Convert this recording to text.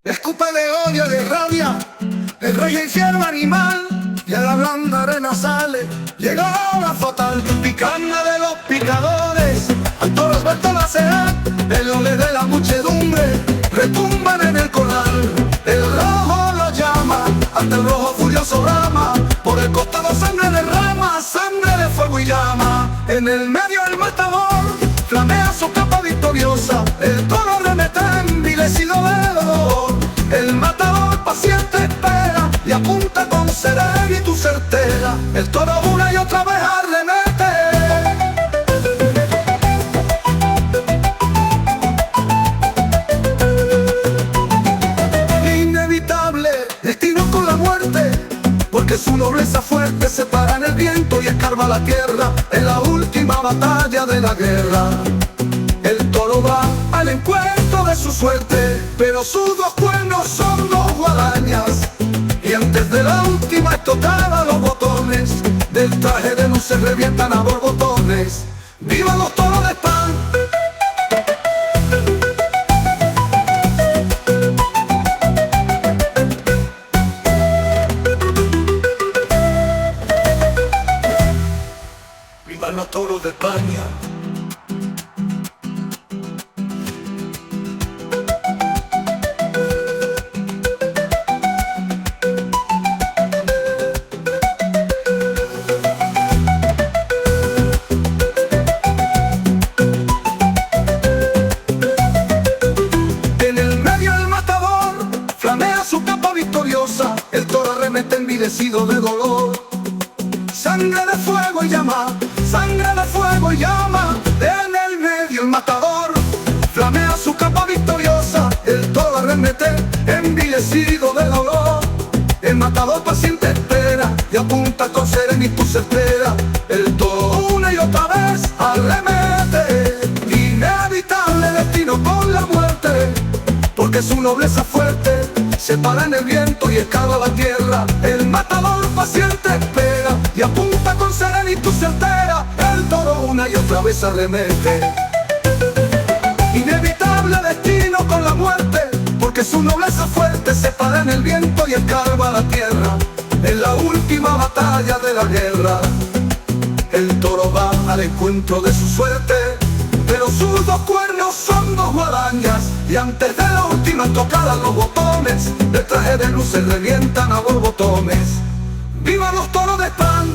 Escupe de odio, de rabia, el rey y fiero animal, y a la blanda arena sale, llegó la fatal picana de los picadores. Al toro Alberto la será, el ole de la muchedumbre, retumban en el corral, el rojo lo llama, ante el rojo furioso rama, por el costado sangre derrama, sangre de fuego y llama, en el medio el matador, flamea su capa victoriosa, el toro remete envilecido de dolor, el matador paciente espera y apunta con serena y tu certera, el toro una y otra vez arremete. Inevitable destino con la muerte, porque su nobleza fuerte se para en el viento y escarba la tierra en la última batalla de la guerra. El toro va al encuentro de su suerte, pero sus dos cuernos son dos guadañas, y antes de la última estocada los botones del traje de luz se revientan a borbotones. ¡Viva los toros de pan! ¡Viva los toros de España! Su capa victoriosa, el toro arremete envilecido de dolor. Sangre de fuego y llama, sangre de fuego y llama, en el medio el matador. Flamea su capa victoriosa, el toro arremete envilecido de dolor. El matador paciente espera y apunta con serena y tu certera. El toro una y otra vez arremete, inevitable destino con la muerte, porque su nobleza fuerte se para en el viento y escava la tierra. El matador paciente espera y apunta con serena y tu certera. El toro una y otra vez arremete. Inevitable destino con la muerte, porque su nobleza fuerte se para en el viento y escarba la tierra en la última batalla de la guerra. El toro va al encuentro de su suerte, pero sus dos cuernos son dos guadañas, y antes de la última tocada los botones del traje de luz se revientan a borbotones. ¡Viva los toros de pan!